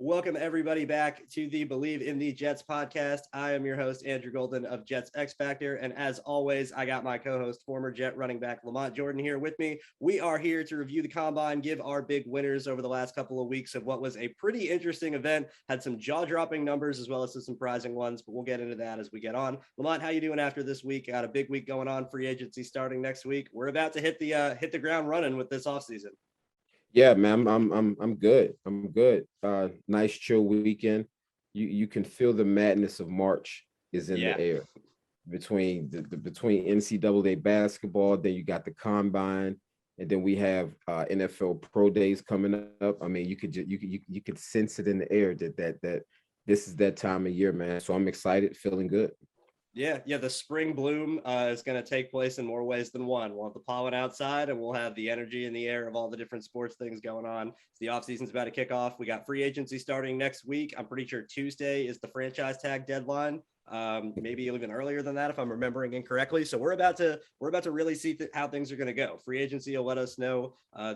Welcome everybody back to the BLEAV in the Jets podcast. I am your host, Andrew Golden of Jets X Factor. And as always, I got my co-host, former Jet running back LaMont Jordan here with me. We are here to review the combine, give our big winners over the last couple of weeks of what was a pretty interesting event. Had some jaw-dropping numbers as well as some surprising ones, but we'll get into that as we get on. Lamont, how you doing after this week? Got a big week going on, free agency starting next week. We're about to hit the ground running with this offseason. Yeah, man, I'm good. I'm good. Nice chill weekend. You can feel the madness of March is in the air between between NCAA basketball. Then you got the combine, and then we have NFL pro days coming up. I mean, you could sense it in the air that this is that time of year, man. So I'm excited, feeling good. Yeah. The spring bloom is going to take place in more ways than one. We'll have the pollen outside, and we'll have the energy in the air of all the different sports things going on. The offseason's about to kick off. We got free agency starting next week. I'm pretty sure Tuesday is the franchise tag deadline. Maybe even earlier than that if I'm remembering incorrectly. So we're about to really see how things are going to go. Free agency will let us know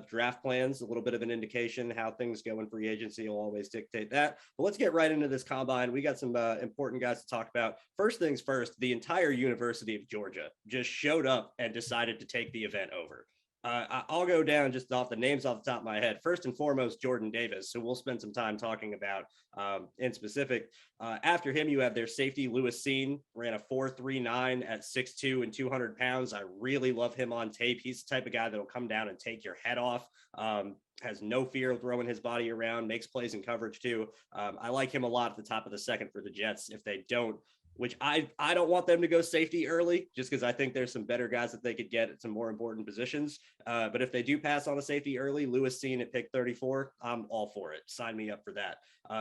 draft plans, a little bit of an indication how things go in free agency will always dictate that. But let's get right into this combine. We got some important guys to talk about. First things first, the entire University of Georgia just showed up and decided to take the event over. I'll go down just off the names off the top of my head. First and foremost, Jordan Davis, who we'll spend some time talking about in specific. After him, you have their safety, Lewis Cine, ran a 4.39 at 6'2" and 200 pounds. I really love him on tape. He's the type of guy that'll come down and take your head off. Has no fear of throwing his body around, makes plays in coverage too. I like him a lot at the top of the second for the Jets. If they don't, which I don't want them to go safety early just because I think there's some better guys that they could get at some more important positions. But if they do pass on a safety early, Lewis Cine at pick 34, I'm all for it. Sign me up for that.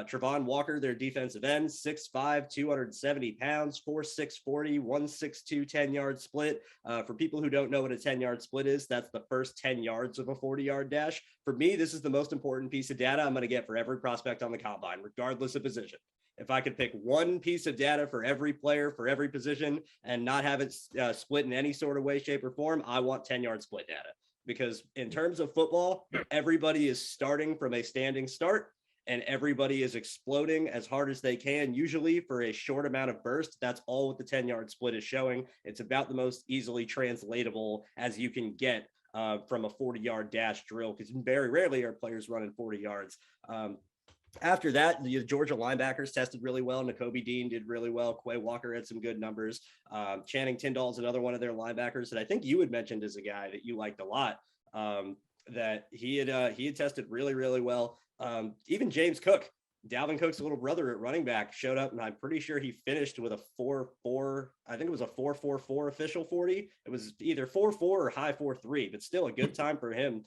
Trevon Walker, their defensive end, 6'5", 270 pounds, 4.6 40, 1.62 10-yard split. For people who don't know what a 10-yard split is, that's the first 10 yards of a 40-yard dash. For me, this is the most important piece of data I'm going to get for every prospect on the combine, regardless of position. If I could pick one piece of data for every player, for every position, and not have it split in any sort of way, shape, or form, I want 10-yard split data. Because in terms of football, everybody is starting from a standing start, and everybody is exploding as hard as they can, usually for a short amount of burst. That's all what the 10-yard split is showing. It's about the most easily translatable as you can get from a 40-yard dash drill, because very rarely are players running 40 yards. After that, the Georgia linebackers tested really well. Nakobe Dean did really well. Quay Walker had some good numbers. Channing Tyndall is another one of their linebackers that I think you had mentioned as a guy that you liked a lot. That he had tested really, really well. Even James Cook, Dalvin Cook's little brother at running back, showed up, and I'm pretty sure he finished with a 4.4. I think it was a 4.44 official 40. It was either 4.4 or high 4.3, but still a good time for him.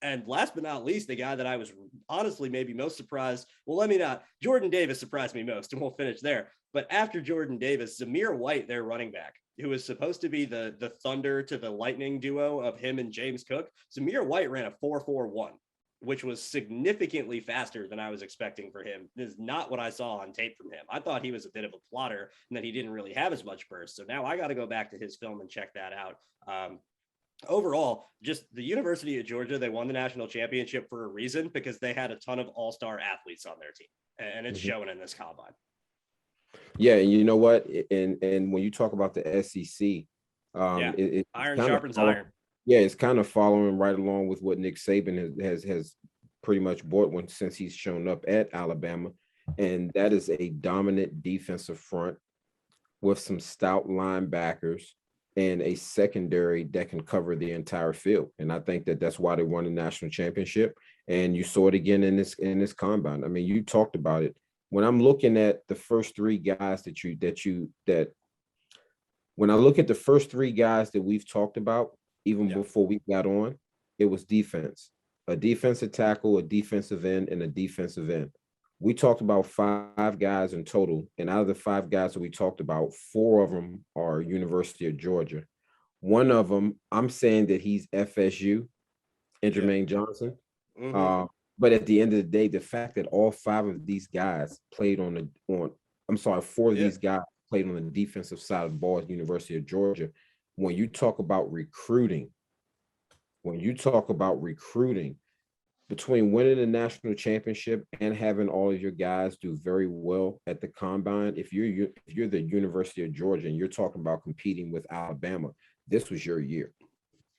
And last but not least, the guy that I was honestly maybe most surprised. Well, let me not. Jordan Davis surprised me most, and we'll finish there. But after Jordan Davis, Amir White, their running back, who was supposed to be the thunder to the lightning duo of him and James Cook, Amir White ran a 4.41. Which was significantly faster than I was expecting for him. This is not what I saw on tape from him. I thought he was a bit of a plotter and that he didn't really have as much burst. So now I got to go back to his film and check that out. Overall, just the University of Georgia, they won the national championship for a reason, because they had a ton of all-star athletes on their team, and it's showing in this combine. Yeah, and you know what? And when you talk about the SEC, iron sharpens iron. Yeah, it's kind of following right along with what Nick Saban has pretty much brought since he's shown up at Alabama, and that is a dominant defensive front with some stout linebackers and a secondary that can cover the entire field. And I think that's why they won the national championship. And you saw it again in this combine. I mean, you talked about it. When I'm looking at the first three guys when I look at the first three guys that we've talked about, even before we got on, it was defense, a defensive tackle, a defensive end, and a defensive end. We talked about 5 guys in total, and out of the 5 guys that we talked about, 4 of them are University of Georgia. One of them, I'm saying that he's FSU, and Jermaine Johnson. Mm-hmm. But at the end of the day, the fact that all 5 of these guys played 4 of these guys played on the defensive side of the ball at University of Georgia. When you talk about recruiting, between winning the national championship and having all of your guys do very well at the combine, if you're the University of Georgia and you're talking about competing with Alabama, this was your year.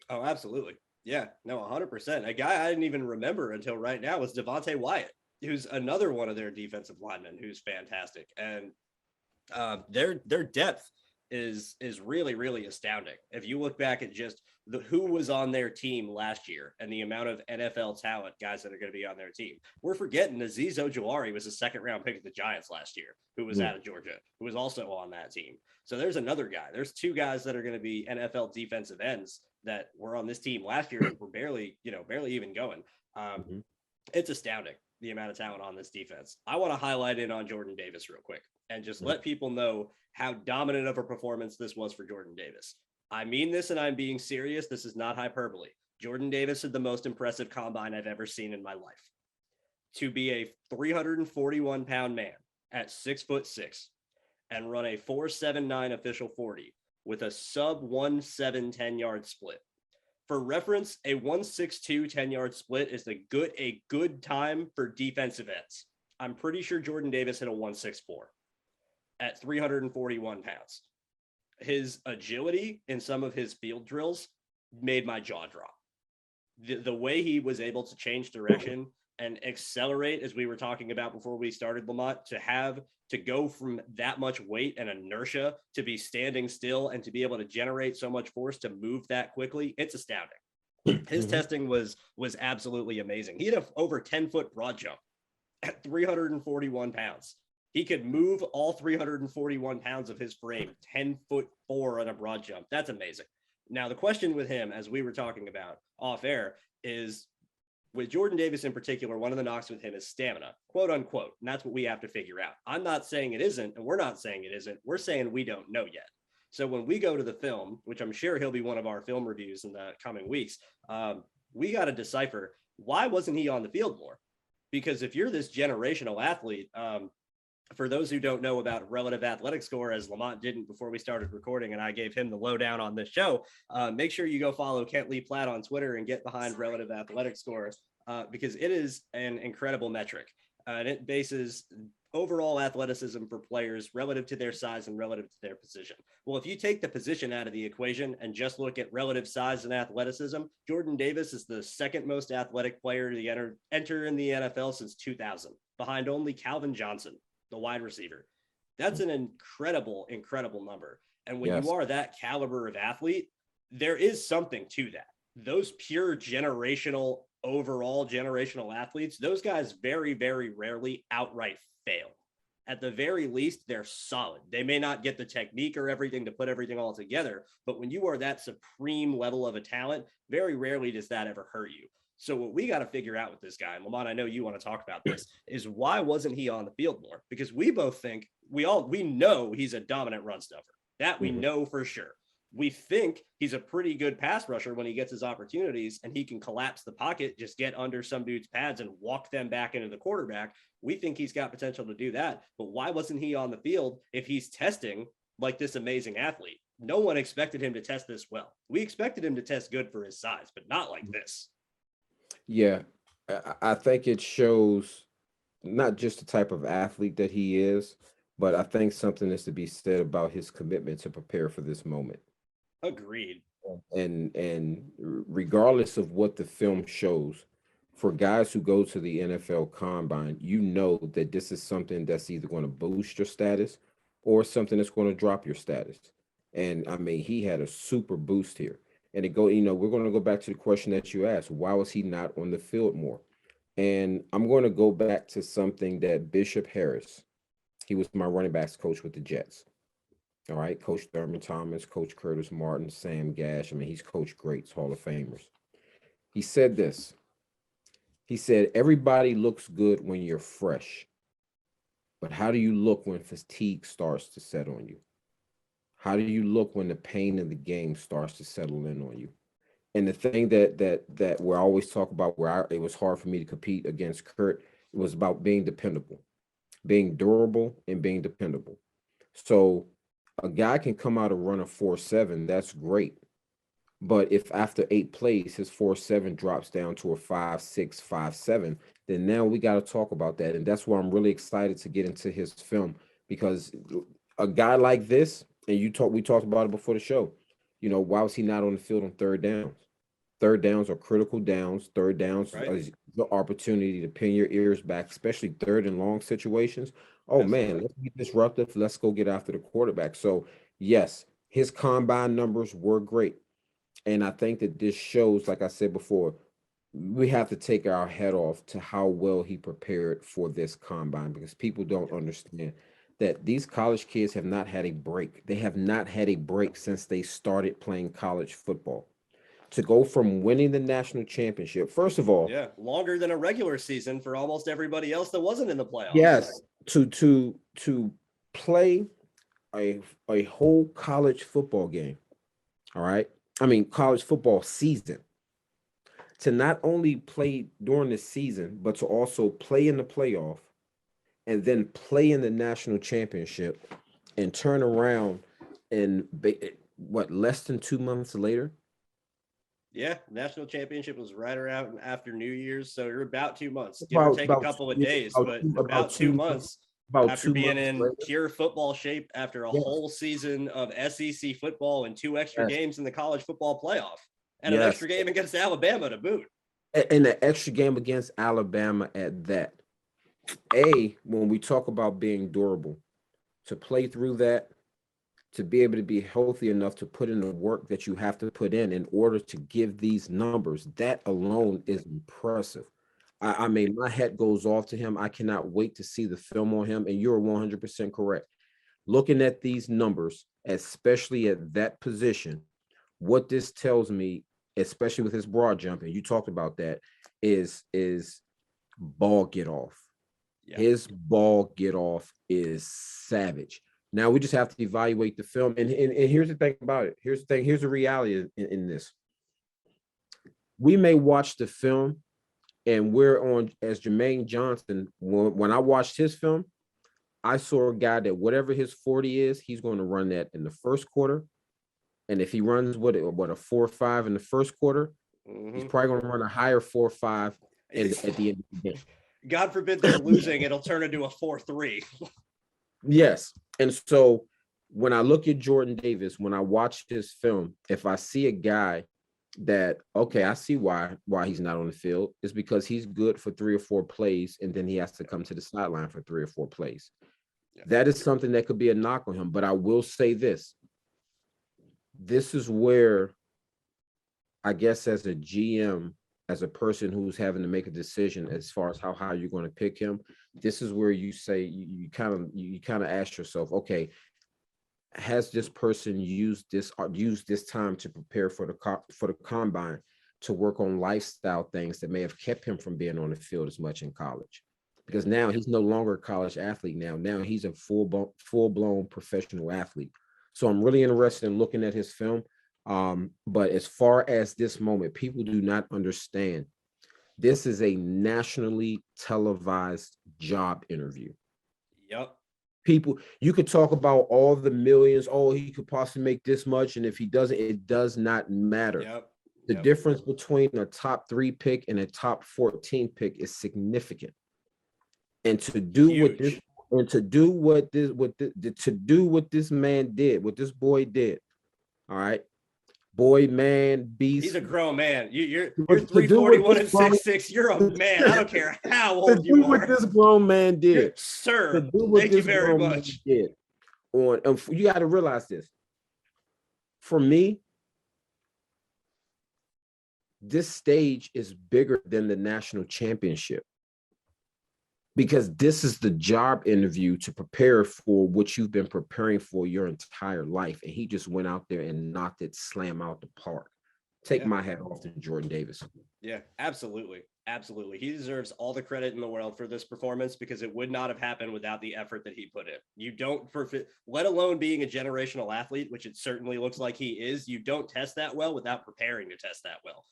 Oh, absolutely. Yeah, no, 100%. A guy I didn't even remember until right now was Devante Wyatt, who's another one of their defensive linemen who's fantastic. And their depth is really, really astounding. If you look back at just who was on their team last year and the amount of NFL talent guys that are going to be on their team, we're forgetting Azeez Ojulari was a second round pick of the Giants last year, who was out of Georgia, who was also on that team. So there's another guy. There's two guys that are going to be NFL defensive ends that were on this team last year and were barely even going. It's astounding the amount of talent on this defense. I want to highlight in on Jordan Davis real quick and just let people know how dominant of a performance this was for Jordan Davis. I mean this, and I'm being serious. This is not hyperbole. Jordan Davis had the most impressive combine I've ever seen in my life. To be a 341-pound man at 6'6" and run a 4.79 official 40 with a sub 1.7 10-yard split. For reference, a 1.62 10-yard split is a good time for defensive ends. I'm pretty sure Jordan Davis hit a 1.64 at 341 pounds. His agility in some of his field drills made my jaw drop. The way he was able to change direction and accelerate, as we were talking about before we started, LaMont, to go from that much weight and inertia to be standing still and to be able to generate so much force to move that quickly, it's astounding. His testing was absolutely amazing. He had a over 10-foot broad jump at 341 pounds. He could move all 341 pounds of his frame 10'4" on a broad jump. That's amazing. Now, the question with him, as we were talking about off air, is with Jordan Davis in particular, one of the knocks with him is stamina, quote unquote. And that's what we have to figure out. I'm not saying it isn't, and we're not saying it isn't. We're saying we don't know yet. So when we go to the film, which I'm sure he'll be one of our film reviews in the coming weeks, we got to decipher, why wasn't he on the field more? Because if you're this generational athlete, for those who don't know about relative athletic score, as LaMont didn't before we started recording, and I gave him the lowdown on this show, make sure you go follow Kent Lee Platt on Twitter and get behind relative athletic score, because it is an incredible metric. And it bases overall athleticism for players relative to their size and relative to their position. Well, if you take the position out of the equation and just look at relative size and athleticism, Jordan Davis is the second most athletic player to enter in the NFL since 2000, behind only Calvin Johnson, the wide receiver. That's an incredible number. And when you are that caliber of athlete, there is something to that. Those pure overall generational athletes, those guys very, very rarely outright fail. At the very least, they're solid. They may not get the technique or everything to put everything all together, but when you are that supreme level of a talent, very rarely does that ever hurt you. So what we got to figure out with this guy, and Lamont, I know you want to talk about this, is why wasn't he on the field more? Because we both think, we know he's a dominant run stuffer. That we know for sure. We think he's a pretty good pass rusher when he gets his opportunities and he can collapse the pocket, just get under some dude's pads and walk them back into the quarterback. We think he's got potential to do that. But why wasn't he on the field if he's testing like this amazing athlete? No one expected him to test this well. We expected him to test good for his size, but not like this. Yeah, I think it shows not just the type of athlete that he is, but I think something is to be said about his commitment to prepare for this moment. Agreed. And regardless of what the film shows, for guys who go to the NFL Combine, you know that this is something that's either going to boost your status or something that's going to drop your status. And I mean, he had a super boost here. And we're going to go back to the question that you asked. Why was he not on the field more? And I'm going to go back to something that Bishop Harris, he was my running backs coach with the Jets. All right. Coach Thurman Thomas, Coach Curtis Martin, Sam Gash. I mean, he's coached greats, Hall of Famers. He said this. He said, everybody looks good when you're fresh. But how do you look when fatigue starts to set on you? How do you look when the pain of the game starts to settle in on you? And the thing that we always talk about, it was hard for me to compete against Kurt, it was about being dependable, being durable and being dependable. So a guy can come out and run a 4.7, that's great. But if after 8 plays his 4.7 drops down to a 5.6, 5.7, then now we got to talk about that. And that's why I'm really excited to get into his film, because a guy like this, and we talked about it before the show, why was he not on the field on third downs? Third downs are critical downs. Third downs Right. is the opportunity to pin your ears back, especially third and long situations. Oh man, Absolutely. let's be disruptive. Let's go get after the quarterback. So yes, his combine numbers were great. And I think that this shows, like I said before, we have to take our head off to how well he prepared for this combine, because people don't understand that these college kids have not had a break. They have not had a break since they started playing college football. To go from winning the national championship, first of all, Yeah, longer than a regular season for almost everybody else that wasn't in the playoffs. yes, to play a whole college football game. All right. I mean, college football season, to not only play during the season, but to also play in the playoff and then play in the national championship and turn around and what, less than 2 months later? Yeah, national championship was right around after New Year's, so you're about 2 months, give or About take a about couple of yeah, days, but about two two months, months about after two being months in later. pure football shape after a Yes, whole season of SEC football and two extra yes, games in the college football playoff and an yes. extra game against Alabama to boot. And the extra game against Alabama at that. When we talk about being durable, to play through that, to be able to be healthy enough to put in the work that you have to put in order to give these numbers, that alone is impressive. I mean, my hat goes off to him. I cannot wait to see the film on him. And you're 100% correct. Looking at these numbers, especially at that position, what this tells me, especially with his broad jump, and you talked about that, is ball get off. Yeah. His ball get off is savage. Now we just have to evaluate the film. And here's the thing about it. Here's the thing. Here's the reality in this. We may watch the film and we're on, as Jermaine Johnson, when I watched his film, I saw a guy that whatever his 40 is, he's going to run that in the first quarter. And if he runs what a 4.5 in the first quarter, he's probably going to run a higher 4.5 at the end of the game. God forbid they're losing, it'll turn into a 4-3. Yes. And so when I look at Jordan Davis, when I watch his film, if I see a guy that, okay, I see why he's not on the field, is because he's good for 3 or 4 plays and then he has to come to the sideline for 3 or 4 plays. Yeah. That is something that could be a knock on him. But I will say this. This is where I guess as a GM, as a person who's having to make a decision as far as how high you're going to pick him, this is where you say you kind of ask yourself, okay, has this person used this time to prepare for the combine, to work on lifestyle things that may have kept him from being on the field as much in college? Because now he's no longer a college athlete. Now he's a full-blown professional athlete. So I'm really interested in looking at his film. But as far as this moment, people do not understand. This is a nationally televised job interview. Yep. People, you could talk about all the millions. Oh, he could possibly make this much. And if he doesn't, it does not matter. Yep. The difference between a top 3 pick and a top 14 pick is significant. And to do what this man did, what this boy did, all right, boy, man, beast. He's a grown man. You're 341 and 6'6". You're a man. I don't care how old you are. What this grown man did, sir. Thank you very much. You got to realize this. For me, this stage is bigger than the national championship, because this is the job interview to prepare for what you've been preparing for your entire life. And he just went out there and knocked it slam out the park. Take my hat off to Jordan Davis. Yeah, absolutely. Absolutely. He deserves all the credit in the world for this performance, because it would not have happened without the effort that he put in. You don't, let alone being a generational athlete, which it certainly looks like he is, you don't test that well without preparing to test that well.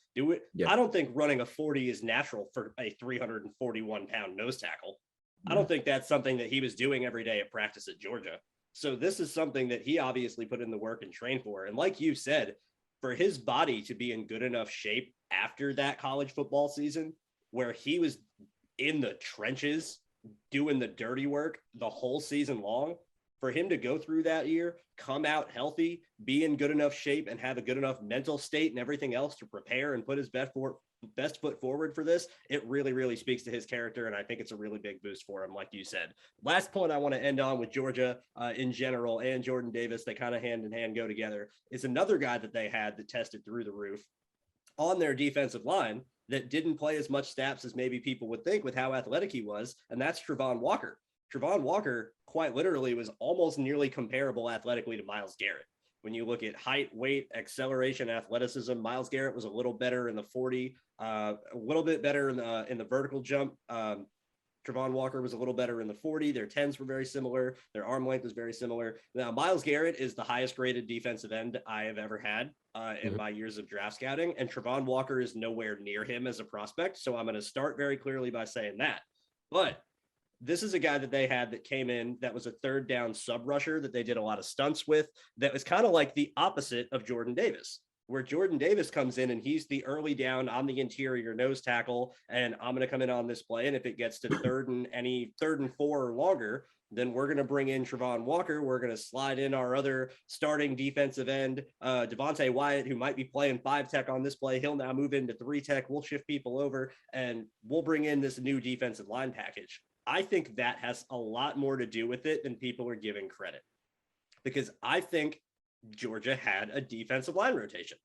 Yeah. I don't think running a 40 is natural for a 341-pound nose tackle. I don't think that's something that he was doing every day at practice at Georgia. So this is something that he obviously put in the work and trained for. And like you said, for his body to be in good enough shape after that college football season where he was in the trenches doing the dirty work the whole season long, for him to go through that year, come out healthy, be in good enough shape, and have a good enough mental state and everything else to prepare and put his best foot forward for this, it really, really speaks to his character. And I think it's a really big boost for him, like you said. Last point I want to end on with Georgia in general and Jordan Davis, they kind of hand in hand go together, is another guy that they had that tested through the roof on their defensive line that didn't play as much snaps as maybe people would think with how athletic he was, and that's Trevon Walker. Trevon Walker, quite literally, was almost nearly comparable athletically to Myles Garrett. When you look at height, weight, acceleration, athleticism, Myles Garrett was a little better in the 40, a little bit better in the vertical jump. Trevon Walker was a little better in the 40. Their 10s were very similar. Their arm length was very similar. Now, Myles Garrett is the highest graded defensive end I have ever had in my years of draft scouting, and Trevon Walker is nowhere near him as a prospect. So I'm going to start very clearly by saying that. But this is a guy that they had that came in that was a third down sub rusher that they did a lot of stunts with. That was kind of like the opposite of Jordan Davis, where Jordan Davis comes in and he's the early down on the interior nose tackle. And I'm going to come in on this play. And if it gets to third and 4 or longer, then we're going to bring in Travon Walker. We're going to slide in our other starting defensive end, Devante Wyatt, who might be playing 5 tech on this play. He'll now move into 3 tech. We'll shift people over and we'll bring in this new defensive line package. I think that has a lot more to do with it than people are giving credit, because I think Georgia had a defensive line rotation.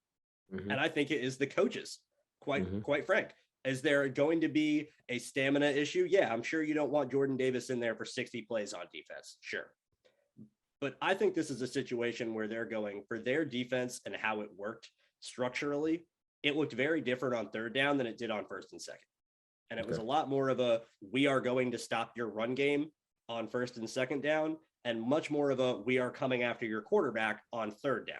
And I think it is the coaches, quite frank. Is there going to be a stamina issue? Yeah, I'm sure you don't want Jordan Davis in there for 60 plays on defense. Sure. But I think this is a situation where they're going for their defense and how it worked structurally. It looked very different on third down than it did on first and second. And it was a lot more of a, we are going to stop your run game on first and second down, and much more of a, we are coming after your quarterback on third down.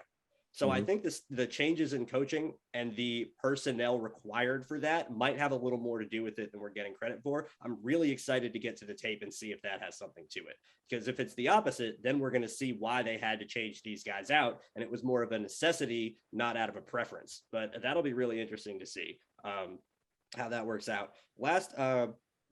So I think the changes in coaching and the personnel required for that might have a little more to do with it than we're getting credit for. I'm really excited to get to the tape and see if that has something to it. Because if it's the opposite, then we're going to see why they had to change these guys out. And it was more of a necessity, not out of a preference. But that'll be really interesting to see how that works out. Last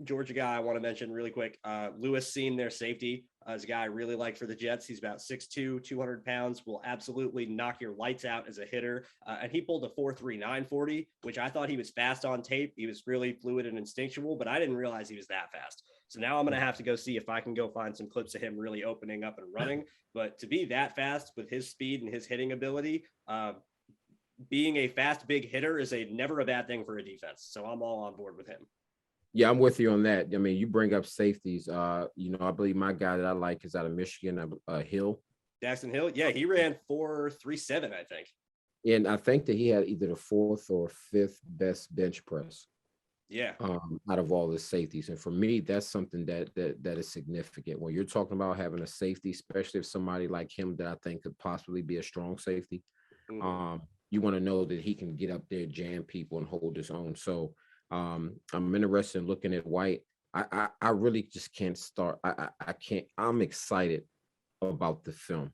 Georgia guy I want to mention really quick, Lewis Seen, their safety, is a guy I really like for the Jets. He's about 6'2", 200 pounds, will absolutely knock your lights out as a hitter. And he pulled a 4.39 40, which I thought he was fast on tape. He was really fluid and instinctual, but I didn't realize he was that fast. So now I'm going to have to go see if I can go find some clips of him really opening up and running. But to be that fast with his speed and his hitting ability, being a fast, big hitter is never a bad thing for a defense. So I'm all on board with him. Yeah, I'm with you on that. I mean, you bring up safeties. I believe my guy that I like is out of Michigan, Hill. Jackson Hill. Yeah, he ran 4.37, I think. And I think that he had either the 4th or 5th best bench press. Yeah. Out of all the safeties. And for me, that's something that is significant. When you're talking about having a safety, especially if somebody like him that I think could possibly be a strong safety, you want to know that he can get up there, jam people, and hold his own. So I'm interested in looking at White. I really just can't start. I can't. I'm excited about the film.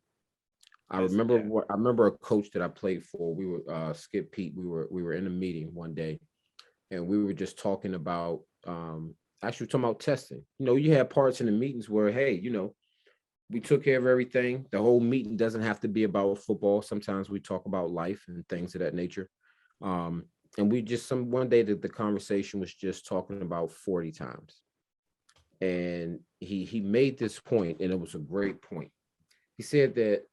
I remember a coach that I played for. We were Skip Pete. We were in a meeting one day, and we were just talking about actually talking about testing. You have parts in the meetings where, hey, we took care of everything. The whole meeting doesn't have to be about football. Sometimes we talk about life and things of that nature. And we just one day the conversation was just talking about 40 times. And he made this point, and it was a great point. He said that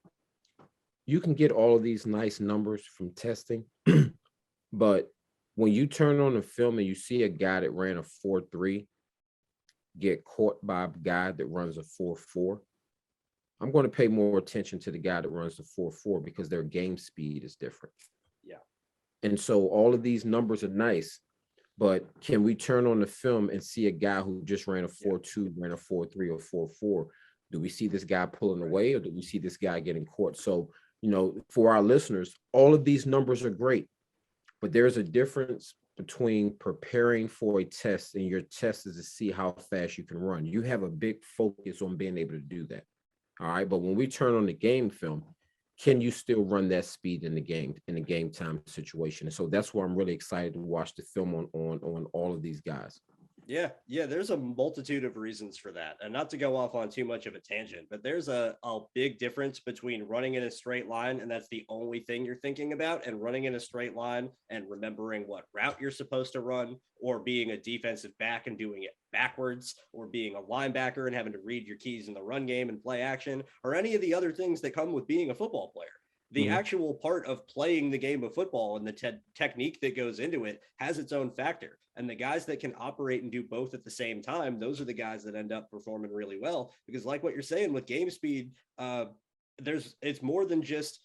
you can get all of these nice numbers from testing, but when you turn on the film and you see a guy that ran a 4.3 get caught by a guy that runs a 4.4, I'm going to pay more attention to the guy that runs the 4.4 because their game speed is different. Yeah. And so all of these numbers are nice, but can we turn on the film and see a guy who just ran a 4.2, ran a 4.3 or 4.4? Do we see this guy pulling away, or do we see this guy getting caught? So, for our listeners, all of these numbers are great, but there's a difference between preparing for a test, and your test is to see how fast you can run. You have a big focus on being able to do that. All right. But when we turn on the game film, can you still run that speed in the game time situation? And so that's why I'm really excited to watch the film on all of these guys. Yeah, there's a multitude of reasons for that. And not to go off on too much of a tangent, but there's a big difference between running in a straight line, and that's the only thing you're thinking about, and running in a straight line and remembering what route you're supposed to run, or being a defensive back and doing it backwards, or being a linebacker and having to read your keys in the run game and play action, or any of the other things that come with being a football player. The actual part of playing the game of football and the technique that goes into it has its own factor. And the guys that can operate and do both at the same time, those are the guys that end up performing really well. Because like what you're saying with game speed, it's more than just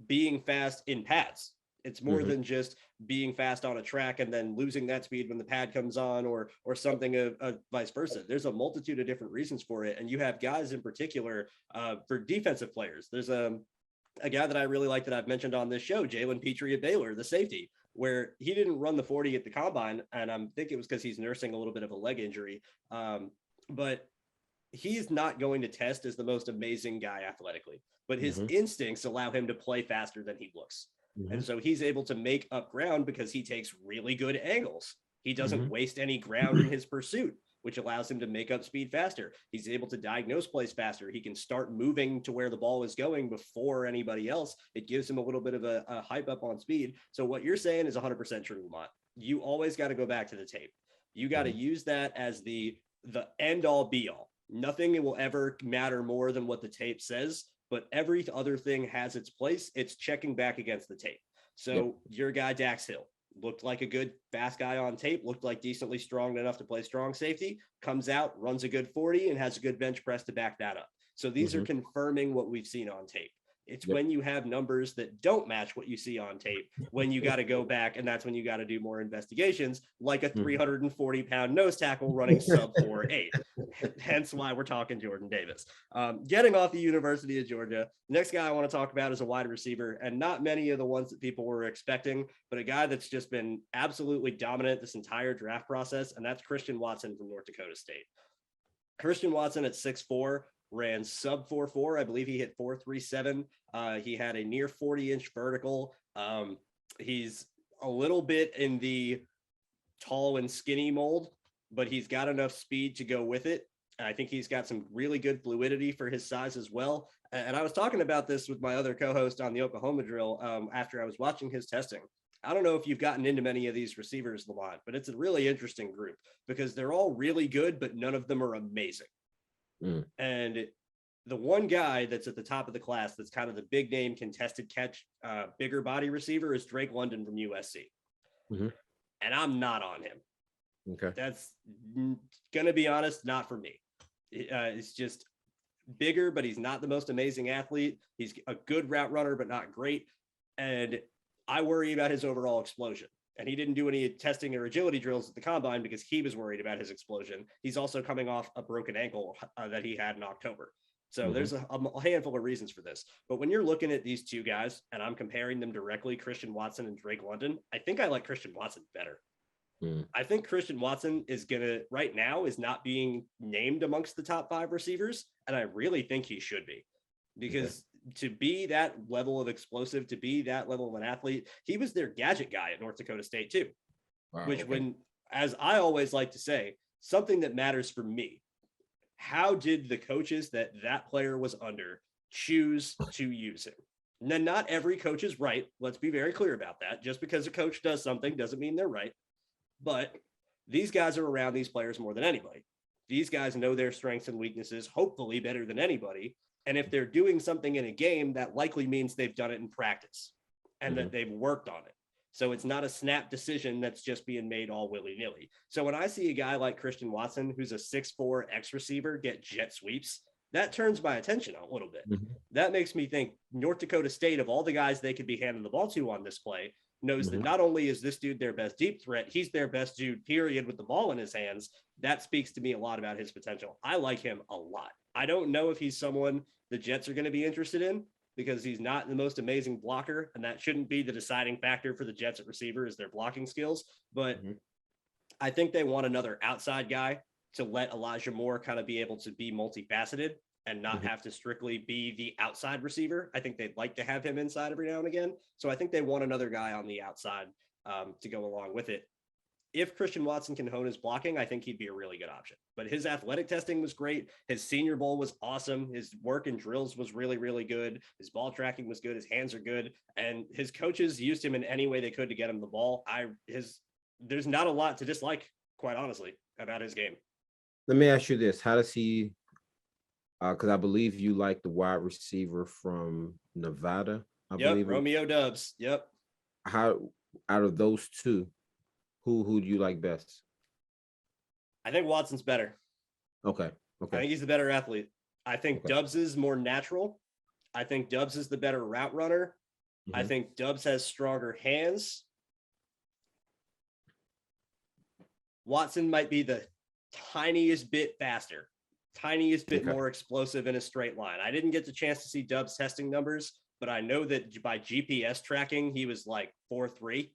being fast in pads. It's more than just being fast on a track and then losing that speed when the pad comes on, or something of vice versa. There's a multitude of different reasons for it. And you have guys in particular for defensive players. There's a guy that I really like that I've mentioned on this show, Jalen Petrie at Baylor, the safety, where he didn't run the 40 at the combine. And I think it was because he's nursing a little bit of a leg injury. But he's not going to test as the most amazing guy athletically, but his instincts allow him to play faster than he looks. And so he's able to make up ground because he takes really good angles. He doesn't waste any ground in his pursuit, which allows him to make up speed faster. He's able to diagnose plays faster. He can start moving to where the ball is going before anybody else. It gives him a little bit of a hype up on speed. So what you're saying is 100% true, LaMont. You always got to go back to the tape. You got to use that as the end all be all. Nothing will ever matter more than what the tape says, but every other thing has its place. It's checking back against the tape. So your guy, Dax Hill, looked like a good fast guy on tape, looked like decently strong enough to play strong safety, comes out, runs a good 40 and has a good bench press to back that up. So these are confirming what we've seen on tape. It's when you have numbers that don't match what you see on tape, when you got to go back, and that's when you got to do more investigations, like a 340-pound nose tackle running sub 4.8. Hence why we're talking Jordan Davis. Getting off the University of Georgia, the next guy I want to talk about is a wide receiver, and not many of the ones that people were expecting, but a guy that's just been absolutely dominant this entire draft process, and that's Christian Watson from North Dakota State. Christian Watson at 6'4", ran sub 4.4. I believe he hit 4.37. He had a near 40-inch vertical. He's a little bit in the tall and skinny mold, but he's got enough speed to go with it. I think he's got some really good fluidity for his size as well. And I was talking about this with my other co-host on the Oklahoma drill after I was watching his testing. I don't know if you've gotten into many of these receivers, LaMont, but it's a really interesting group because they're all really good, but none of them are amazing. And the one guy that's at the top of the class that's kind of the big name contested catch, bigger body receiver is Drake London from USC. And I'm not on him. Okay. That's going to be honest, not for me. It's just bigger, but he's not the most amazing athlete. He's a good route runner, but not great. And I worry about his overall explosion. And he didn't do any testing or agility drills at the combine because he was worried about his explosion. He's also coming off a broken ankle that he had in October. So there's a handful of reasons for this. But when you're looking at these two guys and I'm comparing them directly, Christian Watson and Drake London, I think I like Christian Watson better. I think Christian Watson is right now is not being named amongst the top 5 receivers. And I really think he should be, because to be that level of explosive, to be that level of an athlete, he was their gadget guy at North Dakota State too. As I always like to say, something that matters for me, how did the coaches that player was under choose to use him? And then not every coach is right. Let's be very clear about that. Just because a coach does something doesn't mean they're right. But these guys are around these players more than anybody. These guys know their strengths and weaknesses, hopefully better than anybody. And if they're doing something in a game, that likely means they've done it in practice and that they've worked on it. So it's not a snap decision that's just being made all willy-nilly. So when I see a guy like Christian Watson, who's a 6'4" X receiver, get jet sweeps, that turns my attention a little bit. That makes me think North Dakota State, of all the guys they could be handing the ball to on this play, knows that not only is this dude their best deep threat, he's their best dude, period, with the ball in his hands. That speaks to me a lot about his potential. I like him a lot. I don't know if he's someone the Jets are going to be interested in because he's not the most amazing blocker, and that shouldn't be the deciding factor for the Jets at receiver is their blocking skills. But I think they want another outside guy to let Elijah Moore kind of be able to be multifaceted and not have to strictly be the outside receiver. I think they'd like to have him inside every now and again. So I think they want another guy on the outside to go along with it. If Christian Watson can hone his blocking, I think he'd be a really good option. But his athletic testing was great. His Senior Bowl was awesome. His work in drills was really, really good. His ball tracking was good. His hands are good. And his coaches used him in any way they could to get him the ball. There's not a lot to dislike, quite honestly, about his game. Let me ask you this. How does he, because I believe you like the wide receiver from Nevada. I believe Romeo Doubs. Yep. How, out of those two, who do you like best? I think Watson's better. Okay. I think he's the better athlete. I think Doubs is more natural. I think Doubs is the better route runner. I think Doubs has stronger hands. Watson might be the tiniest bit faster, tiniest bit more explosive in a straight line. I didn't get the chance to see Doubs testing numbers, but I know that by GPS tracking, he was like 4.3.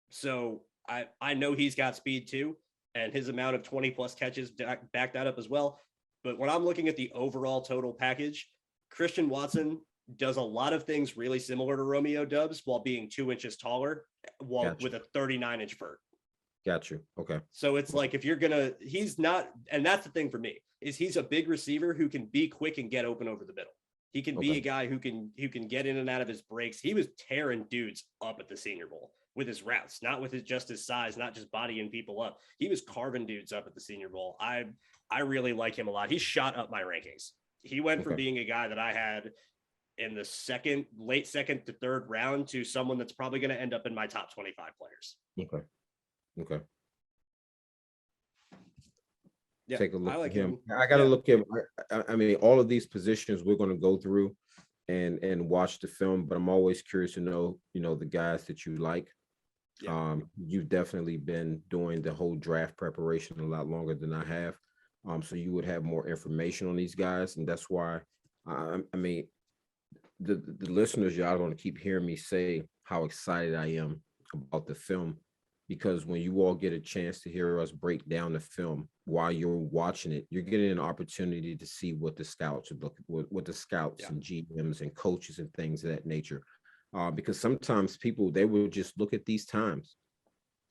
So I know he's got speed too, and his amount of 20 plus catches back that up as well. But when I'm looking at the overall total package, Christian Watson does a lot of things really similar to Romeo Doubs while being 2 inches taller, with a 39-inch vert. Got you. Okay. So it's like, he's not, and that's the thing for me, is he's a big receiver who can be quick and get open over the middle. He can be a guy who can get in and out of his breaks. He was tearing dudes up at the Senior Bowl with his routes, not with just his size, not just bodying people up. He was carving dudes up at the Senior Bowl. I really like him a lot. He shot up my rankings. He went from being a guy that I had in the late second to third round to someone that's probably going to end up in my top 25 players. Okay. Yeah, take a look I like at him. him. I got to look at. I mean, all of these positions we're going to go through and watch the film, but I'm always curious to know, the guys that you like. Yeah. You've definitely been doing the whole draft preparation a lot longer than I have. So you would have more information on these guys, and that's why. I mean, the listeners, y'all going to keep hearing me say how excited I am about the film, because when you all get a chance to hear us break down the film while you're watching it, you're getting an opportunity to see what the scouts are looking, what the scouts and GMs and coaches and things of that nature. Because sometimes people, they will just look at these times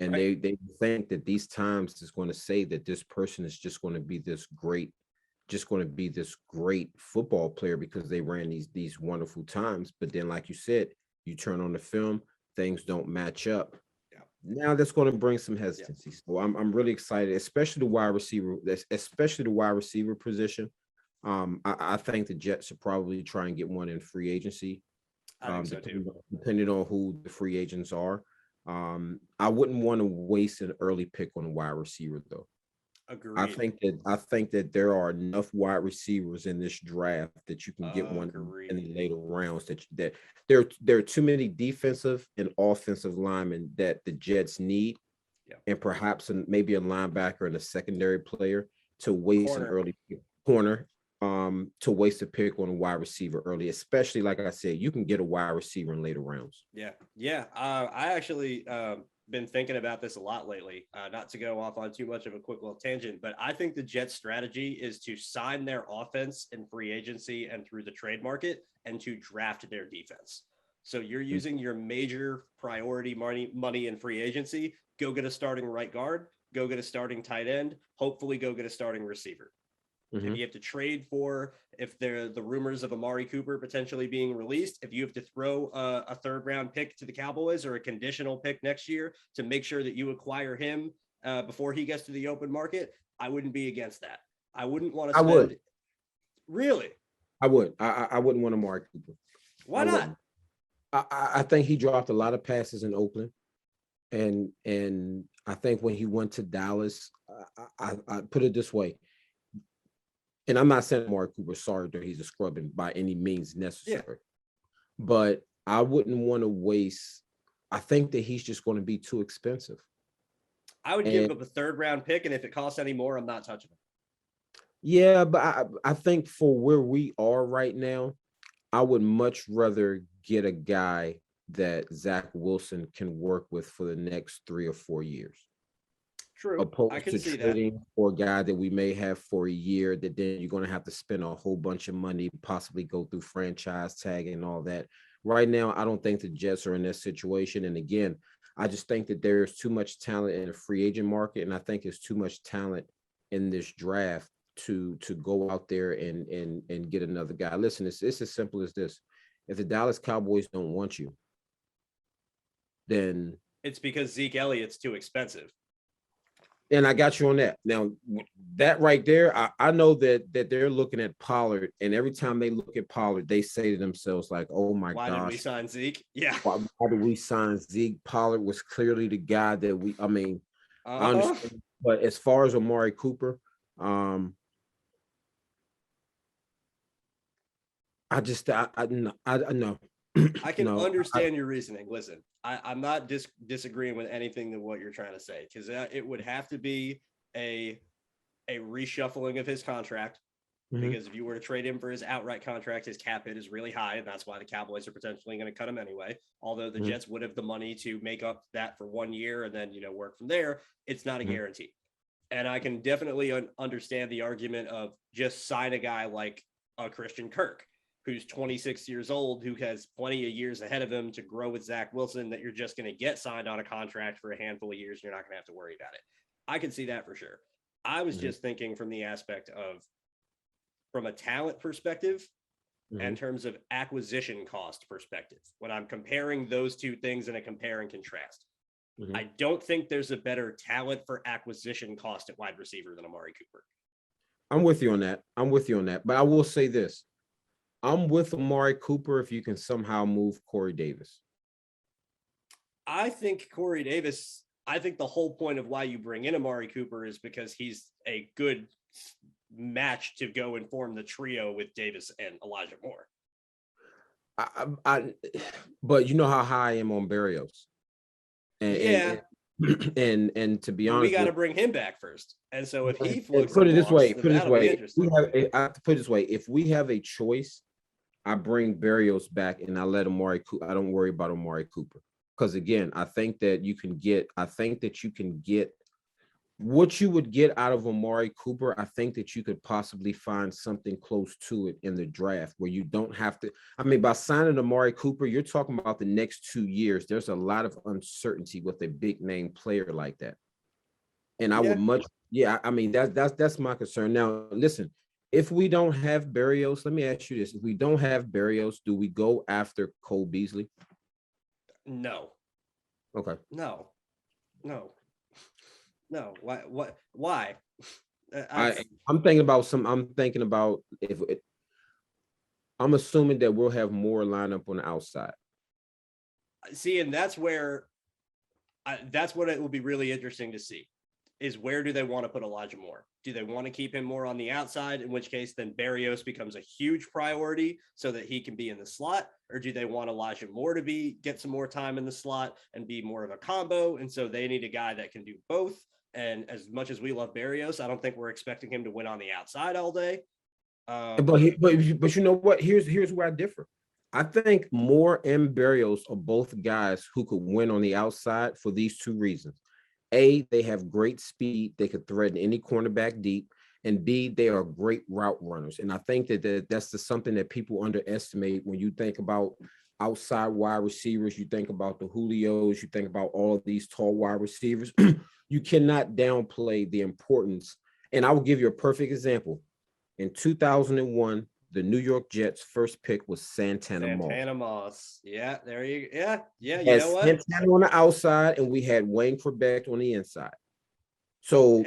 and they think that these times is going to say that this person is just going to be this great football player because they ran these wonderful times. But then, like you said, you turn on the film, things don't match up. Now that's going to bring some hesitancy. So I'm really excited, especially the wide receiver position. I think the Jets should probably try and get one in free agency. Depending on who the free agents are. I wouldn't want to waste an early pick on a wide receiver though. Agreed. I think that there are enough wide receivers in this draft that you can get one in the later rounds. That there are too many defensive and offensive linemen that the Jets need, and perhaps maybe a linebacker and a secondary player to waste an early corner. To waste a pick on a wide receiver early, especially like I said, you can get a wide receiver in later rounds. I actually been thinking about this a lot lately, not to go off on too much of a quick little tangent, but I think the Jets strategy is to sign their offense in free agency and through the trade market and to draft their defense. So you're using your major priority money in free agency, go get a starting right guard, go get a starting tight end, hopefully go get a starting receiver. If you have to trade if the rumors of Omari Cooper potentially being released, if you have to throw a third round pick to the Cowboys or a conditional pick next year to make sure that you acquire him before he gets to the open market, I wouldn't be against that. I wouldn't want to spend. I would. Really? I would. I wouldn't want Omari Cooper. Why not? I think he dropped a lot of passes in Oakland. And I think when he went to Dallas, I put it this way. And I'm not saying Amari Cooper, sorry that he's a scrubbing by any means necessary, but I wouldn't want to waste. I think that he's just going to be too expensive. I would give up a third round pick, and if it costs any more, I'm not touching him. Yeah, but I think for where we are right now, I would much rather get a guy that Zach Wilson can work with for the next 3 or 4 years. True. I opposed can to see that. trading for a guy that we may have for a year that then you're going to have to spend a whole bunch of money, possibly go through franchise tag and all that. Right now, I don't think the Jets are in that situation. And again, I just think that there's too much talent in the free agent market, and I think there's too much talent in this draft to go out there and get another guy. Listen, it's as simple as this. If the Dallas Cowboys don't want you, then it's because Zeke Elliott's too expensive. And I got you on that. Now, that right there, I know that they're looking at Pollard, and every time they look at Pollard, they say to themselves, like, oh my gosh. Why did we sign Zeke? Yeah. Why did we sign Zeke? Pollard was clearly the guy that I understand. But as far as Omari Cooper, I know. I can understand your reasoning. Listen, I'm not disagreeing with anything of what you're trying to say, because it would have to be a reshuffling of his contract. Mm-hmm. Because if you were to trade him for his outright contract, his cap hit is really high, and that's why the Cowboys are potentially going to cut him anyway. Although the Jets would have the money to make up that for 1 year and then work from there. It's not a guarantee. And I can definitely understand the argument of just sign a guy like a Christian Kirk, who's 26 years old, who has plenty of years ahead of him to grow with Zach Wilson, that you're just going to get signed on a contract for a handful of years. You're not going to have to worry about it. I can see that for sure. I was just thinking from the aspect of, from a talent perspective, in terms of acquisition cost perspective, when I'm comparing those two things in a compare and contrast. I don't think there's a better talent for acquisition cost at wide receiver than Amari Cooper. I'm with you on that. But I will say this. I'm with Amari Cooper if you can somehow move Corey Davis. I think the whole point of why you bring in Amari Cooper is because he's a good match to go and form the trio with Davis and Elijah Moore. But you know how high I am on Berrios. And to be honest, we got to bring him back first. And so if he put it this way, if we have a choice, I bring Berrios back and I let Amari Cooper. I don't worry about Amari Cooper, because again, I think that you can get what you would get out of Amari Cooper. I think that you could possibly find something close to it in the draft, where you don't have to. By signing Amari Cooper, you're talking about the next 2 years. There's a lot of uncertainty with a big name player like that. And I would that's my concern. Now, listen, if we don't have Berrios, let me ask you this. If we don't have Berrios, do we go after Cole Beasley? No. Okay. No. Why? I'm thinking about I'm assuming that we'll have more lineup on the outside. See, and that's what it will be really interesting to see, is where do they want to put Elijah Moore? Do they want to keep him more on the outside, in which case then Berrios becomes a huge priority so that he can be in the slot? Or do they want Elijah Moore to get some more time in the slot and be more of a combo? And so they need a guy that can do both. And as much as we love Berrios, I don't think we're expecting him to win on the outside all day. But you know what? Here's where I differ. I think Moore and Berrios are both guys who could win on the outside for these two reasons. A, they have great speed. They could threaten any cornerback deep. And B, they are great route runners. And I think that's something that people underestimate when you think about outside wide receivers. You think about the Julios. You think about all of these tall wide receivers. You cannot downplay the importance. And I will give you a perfect example. In 2001, the New York Jets' first pick was Santana Moss. Yeah, there you go. Yeah. You know what? Santana on the outside, and we had Wayne Quebec on the inside. So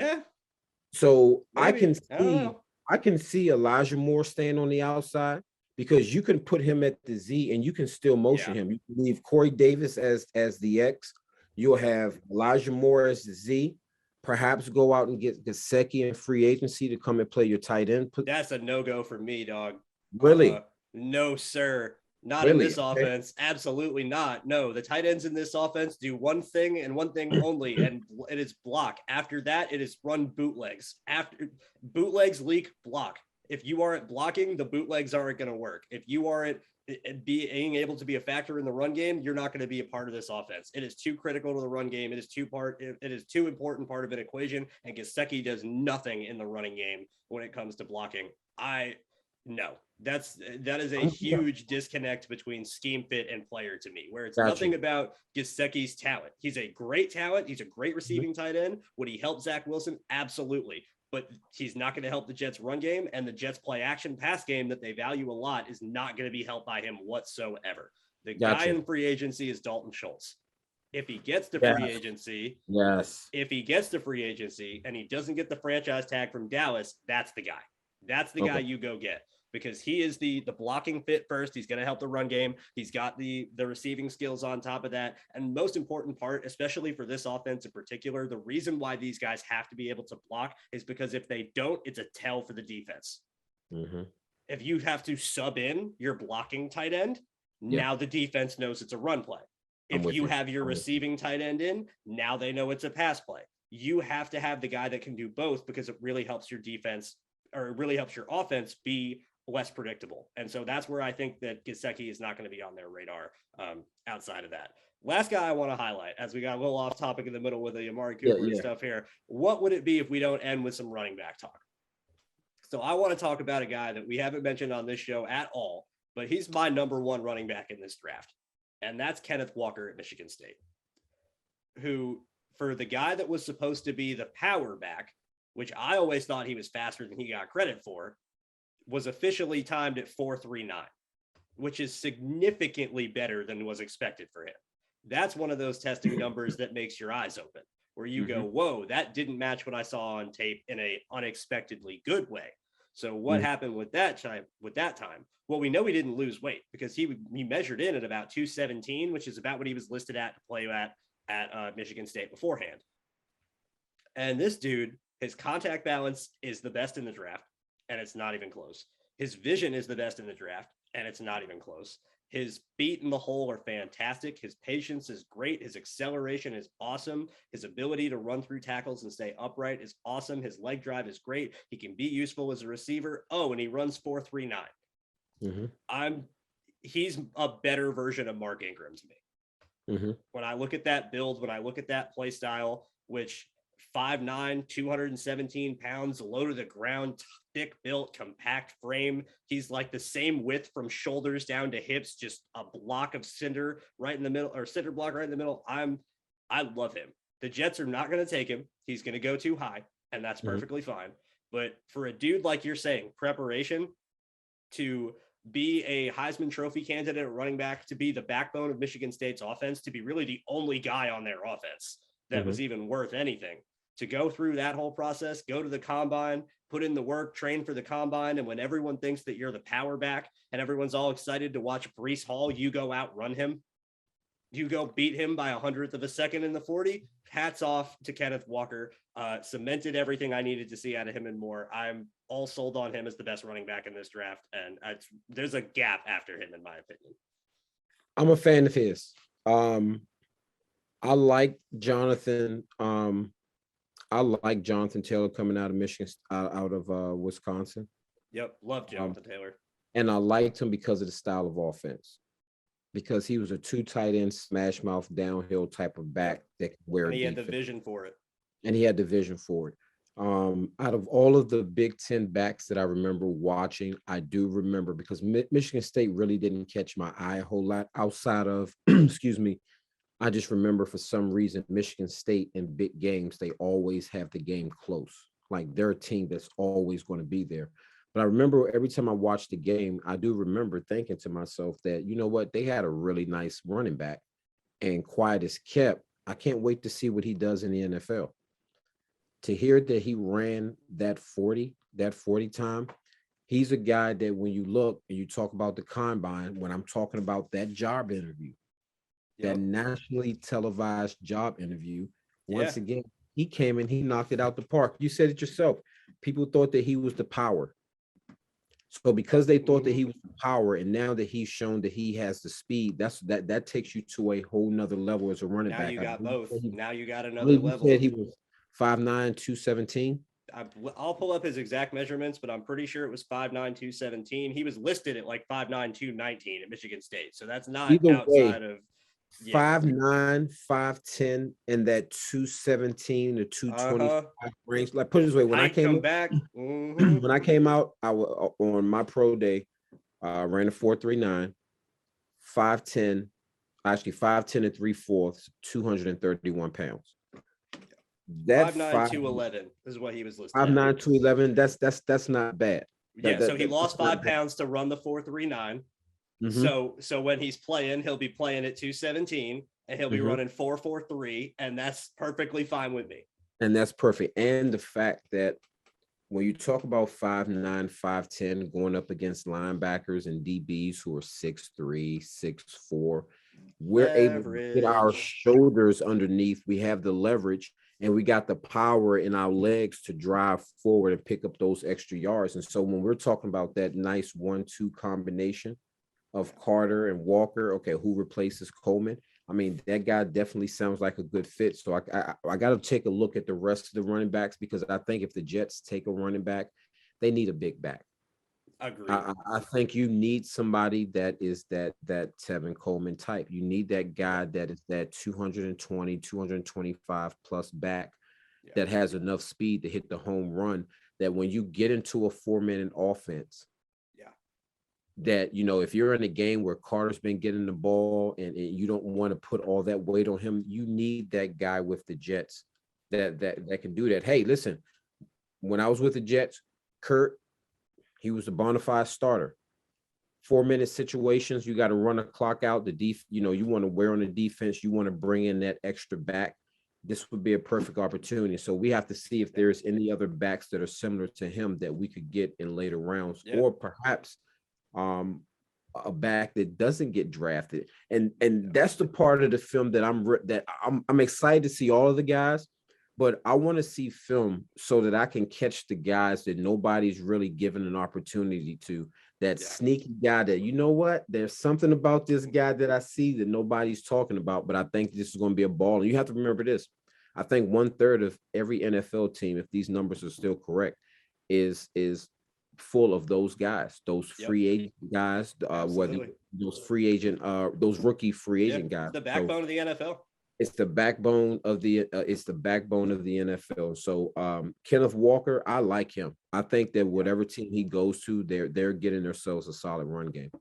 I can see Elijah Moore staying on the outside, because you can put him at the Z and you can still motion him. You can leave Corey Davis as the X. You'll have Elijah Moore as the Z. Perhaps go out and get Gesicki in free agency to come and play your tight end. That's a no-go for me, dog. Really? No, sir. Not in this offense. Absolutely not. No, the tight ends in this offense do one thing and one thing only, and it is block. After that, it is run bootlegs. After bootlegs, leak, block. If you aren't blocking, the bootlegs aren't going to work. If you aren't being able to be a factor in the run game, you're not going to be a part of this offense. It is too critical to the run game. It is too important part of an equation. And Gesicki does nothing in the running game when it comes to blocking. No, that is a huge disconnect between scheme fit and player to me, where it's nothing about Gesicki's talent. He's a great talent. He's a great receiving tight end. Would he help Zach Wilson? Absolutely. But he's not going to help the Jets run game, and the Jets play action pass game that they value a lot is not going to be helped by him whatsoever. The guy in free agency is Dalton Schultz. If he gets to free agency, if he gets to free agency and he doesn't get the franchise tag from Dallas, that's the guy. That's the guy you go get, because he is the blocking fit first. He's going to help the run game. He's got the receiving skills on top of that. And most important part, especially for this offense in particular, the reason why these guys have to be able to block is because if they don't, it's a tell for the defense. If you have to sub in your blocking tight end, now the defense knows it's a run play. If you have your receiving tight end in, now they know it's a pass play. You have to have the guy that can do both, because it really helps your defense, or it really helps your offense be less predictable. And so that's where I think that Gesicki is not going to be on their radar outside of that. Last guy I want to highlight, as we got a little off topic in the middle with the Amari Cooper and stuff here. What would it be if we don't end with some running back talk? So I want to talk about a guy that we haven't mentioned on this show at all, but he's my number one running back in this draft. And that's Kenneth Walker at Michigan State, who, for the guy that was supposed to be the power back, which I always thought he was faster than he got credit for, was officially timed at 4.39, which is significantly better than was expected for him. That's one of those testing numbers that makes your eyes open, where you go, whoa, that didn't match what I saw on tape in a unexpectedly good way. So what happened with that time? Well, we know he didn't lose weight, because he measured in at about 217, which is about what he was listed at to play at Michigan State beforehand. And this dude, his contact balance is the best in the draft, and it's not even close. His vision is the best in the draft, and it's not even close. His feet in the hole are fantastic. His patience is great. His acceleration is awesome. His ability to run through tackles and stay upright is awesome. His leg drive is great. He can be useful as a receiver. Oh, and he runs 4.39. He's a better version of Mark Ingram to me. When I look at that build, when I look at that play style, which 5'9", 217 pounds, low to the ground, thick built, compact frame. He's like the same width from shoulders down to hips, just a block of cinder right in the middle, or cinder block right in the middle. I love him. The Jets are not going to take him. He's going to go too high, and that's perfectly fine. But for a dude like you're saying, preparation to be a Heisman Trophy candidate at running back, to be the backbone of Michigan State's offense, to be really the only guy on their offense that was even worth anything, to go through that whole process, go to the combine, put in the work, train for the combine. And when everyone thinks that you're the power back and everyone's all excited to watch Breece Hall, you go outrun him. You go beat him by 100th of a second in the 40. Hats off to Kenneth Walker. Cemented everything I needed to see out of him and more. I'm all sold on him as the best running back in this draft. And there's a gap after him, in my opinion. I'm a fan of his. I like Jonathan. I like Jonathan Taylor coming out of Michigan, out of Wisconsin. Yep, love Jonathan Taylor. And I liked him because of the style of offense, because he was a two tight end, smash mouth, downhill type of back that could wear. And he had the vision for it. Out of all of the Big Ten backs that I remember watching, I do remember, because Michigan State really didn't catch my eye a whole lot outside of, excuse me, I just remember for some reason, Michigan State in big games, they always have the game close. Like, they're a team that's always going to be there. But I remember every time I watched the game, I do remember thinking to myself that, you know what, they had a really nice running back, and quiet as kept. I can't wait to see what he does in the NFL. To hear that he ran that 40 time, he's a guy that when you look and you talk about the combine, when I'm talking about that job interview, that nationally televised job interview, once again, he came in, he knocked it out the park. You said it yourself. People thought that he was the power. So because they thought that he was the power, and now that he's shown that he has the speed, that takes you to a whole nother level as a running back. Now you got both. Now you got another level. Said he was 5'9", 217. I'll pull up his exact measurements, but I'm pretty sure it was 5'9", 217. He was listed at like 5'9", 219 at Michigan State. So that's not Either way, outside of, yeah. 5'9", 5'10", and that 217 to 225 range. Like, put it this way, when I Height came come up, back. when I came out, I was on my pro day, ran a 4.39, 5'10", actually 5'10" and 3/4, 231 pounds. That 5'9", 211 is what he was listed 5'9", 211, that's not bad. Yeah, so he That's lost not 5 bad. pounds to run the 4.39. So when he's playing, he'll be playing at 217 and he'll be running 4.43, and that's perfectly fine with me. And that's perfect. And the fact that when you talk about 5'9", 5'10", going up against linebackers and DBs who are 6'3", 6'4", we're able to get our shoulders underneath. We have the leverage and we got the power in our legs to drive forward and pick up those extra yards. And so when we're talking about that nice 1-2 combination of Carter and Walker, okay, who replaces Coleman? I mean, that guy definitely sounds like a good fit. So I got to take a look at the rest of the running backs, because I think if the Jets take a running back, they need a big back. Agreed. I think you need somebody that is that Tevin Coleman type. You need that guy that is that 220, 225 plus back that has enough speed to hit the home run, that when you get into a 4-minute offense, that, you know, if you're in a game where Carter's been getting the ball and you don't want to put all that weight on him, you need that guy with the Jets that can do that. Hey, listen, when I was with the Jets, Kurt, he was a bona fide starter. 4-minute situations, you got to run a clock out. You know, you want to wear on the defense, you want to bring in that extra back. This would be a perfect opportunity. So we have to see if there's any other backs that are similar to him that we could get in later rounds, or perhaps a back that doesn't get drafted. And that's the part of the film that I'm excited to see all of the guys, but I want to see film so that I can catch the guys that nobody's really given an opportunity to. That sneaky guy that, you know what, there's something about this guy that I see that nobody's talking about, but I think this is going to be a ball. And you have to remember this. I think 1/3 of every NFL team, if these numbers are still correct, is full of those guys, those free agent guys, those free agent, those rookie free agent guys. The backbone of the NFL. It's the backbone of the NFL. So Kenneth Walker, I like him. I think that whatever team he goes to, they're getting themselves a solid run game.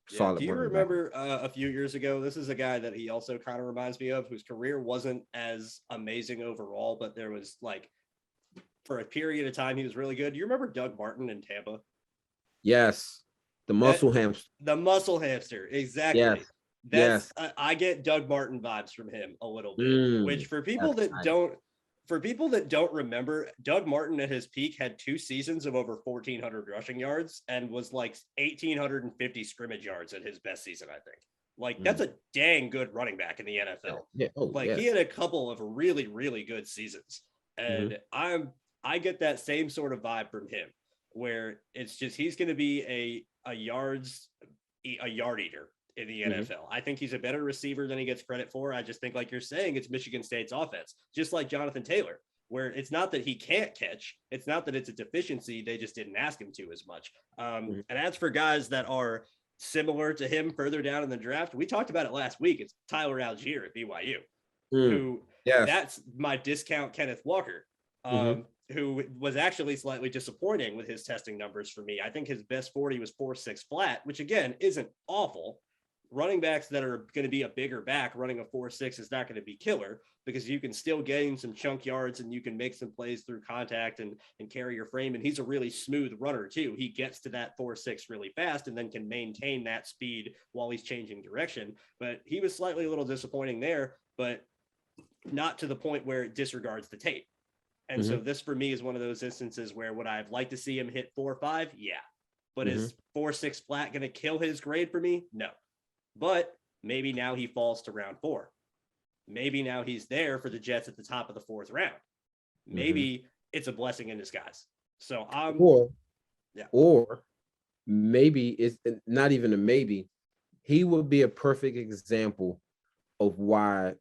Do you remember a few years ago? This is a guy that he also kind of reminds me of, whose career wasn't as amazing overall, but there was like, for a period of time, he was really good. Do you remember Doug Martin in Tampa? Yes. The muscle hamster. The muscle hamster. Exactly. Yes. I get Doug Martin vibes from him a little bit, which for people that don't remember, Doug Martin at his peak had 2 seasons of over 1,400 rushing yards and was like 1,850 scrimmage yards at his best season, I think. Like, that's a dang good running back in the NFL. He had a couple of really, really good seasons. And I get that same sort of vibe from him, where it's just, he's going to be a yard eater in the NFL. I think he's a better receiver than he gets credit for. I just think, like you're saying, it's Michigan State's offense, just like Jonathan Taylor, where it's not that he can't catch. It's not that it's a deficiency. They just didn't ask him to as much. And as for guys that are similar to him further down in the draft, we talked about it last week. It's Tyler Algier at BYU, who that's my discount Kenneth Walker, who was actually slightly disappointing with his testing numbers for me. I think his best 40 was 4.6 flat, which again isn't awful. Running backs that are going to be a bigger back running a 4.6 is not going to be killer, because you can still gain some chunk yards and you can make some plays through contact and carry your frame. And he's a really smooth runner too. He gets to that 4.6 really fast and then can maintain that speed while he's changing direction. But he was slightly a little disappointing there, but not to the point where it disregards the tape. And so this for me is one of those instances where would I've liked to see him hit 4.5? Yeah. But is 4.6 flat going to kill his grade for me? No. But maybe now he falls to round 4. Maybe now he's there for the Jets at the top of the 4th round. Maybe it's a blessing in disguise. So or maybe it's not even a maybe. He would be a perfect example of why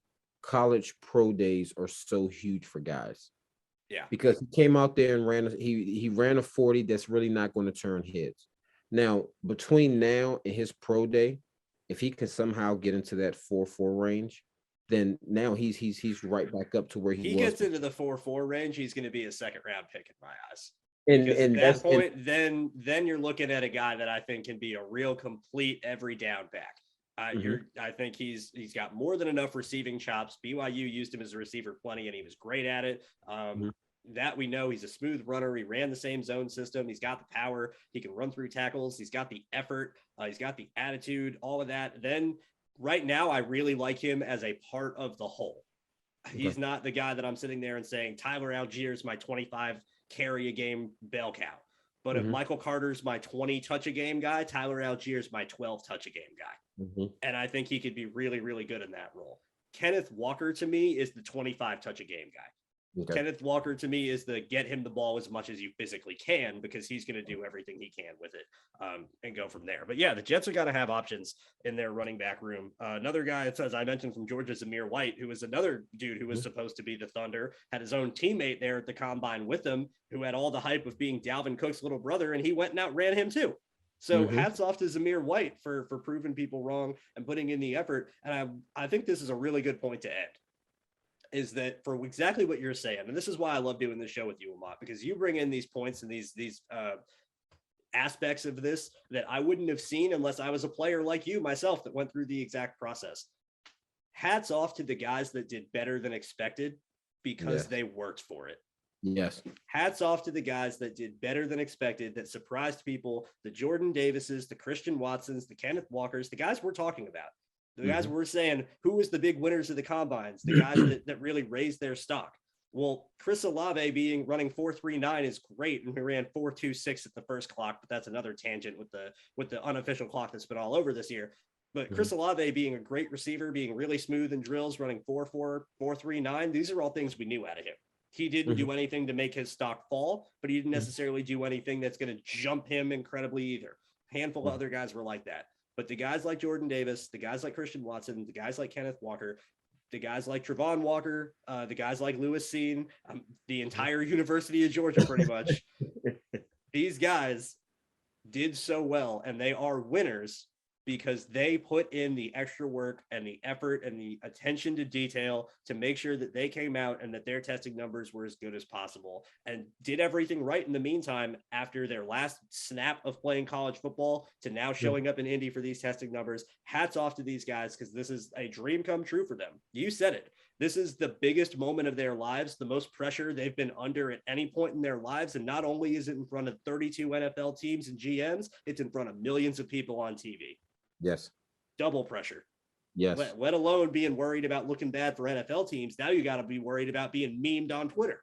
college pro days are so huge for guys. Yeah. because he came out there and he ran a 40 that's really not going to turn heads. Now, between now and his pro day, if he can somehow get into that 4.4 range, then now he's right back up to where he was. Gets into the 4.4 range, he's going to be a second round pick in my eyes. Because at that point, then you're looking at a guy that I think can be a real complete every down back. I think he's got more than enough receiving chops. BYU used him as a receiver plenty, and he was great at it. That we know. He's a smooth runner. He ran the same zone system. He's got the power. He can run through tackles. He's got the effort. He's got the attitude, all of that. Then right now, I really like him as a part of the whole. Okay. He's not the guy that I'm sitting there and saying, Tyler Algier my 25 carry a game bell cow. But if Michael Carter's my 20 touch a game guy, Tyler Algier's my 12 touch a game guy. And I think he could be really, really good in that role. Kenneth Walker to me is the 25 touch a game guy. Okay. Kenneth Walker to me is the get him the ball as much as you physically can, because he's going to do everything he can with it and go from there. But yeah, the Jets are going to have options in their running back room. Another guy, as I mentioned from Georgia's Amir White, who was another dude who was supposed to be the Thunder, had his own teammate there at the combine with him, who had all the hype of being Dalvin Cook's little brother, and he went and outran him too. So hats off to Amir White for proving people wrong and putting in the effort. And I think this is a really good point to end. Is that for exactly what you're saying. And this is why I love doing this show with you, Lamont, because you bring in these points and these aspects of this that I wouldn't have seen unless I was a player like you myself that went through the exact process. Hats off to the guys that did better than expected because they worked for it. Yes. Hats off to the guys that did better than expected, that surprised people, the Jordan Davises, the Christian Watsons, the Kenneth Walkers, the guys we're talking about. The guys were saying, who was the big winners of the combines? The guys that really raised their stock. Well, Chris Olave running 4.39 is great, and he ran 4.26 at the first clock, but that's another tangent with the unofficial clock that's been all over this year. But Chris Olave being a great receiver, being really smooth in drills, running 4.4, 4.39, these are all things we knew out of him. He didn't do anything to make his stock fall, but he didn't necessarily do anything that's going to jump him incredibly either. A handful of other guys were like that. But the guys like Jordan Davis, the guys like Christian Watson, the guys like Kenneth Walker, the guys like Travon Walker, the guys like Lewis Seen, the entire University of Georgia, pretty much. These guys did so well, and they are winners because they put in the extra work and the effort and the attention to detail to make sure that they came out and that their testing numbers were as good as possible, and did everything right in the meantime after their last snap of playing college football to now showing up in Indy for these testing numbers. Hats off to these guys, because this is a dream come true for them. You said it. This is the biggest moment of their lives, the most pressure they've been under at any point in their lives. And not only is it in front of 32 NFL teams and GMs, it's in front of millions of people on TV. Yes. Double pressure. Yes. Let alone being worried about looking bad for NFL teams. Now you got to be worried about being memed on Twitter.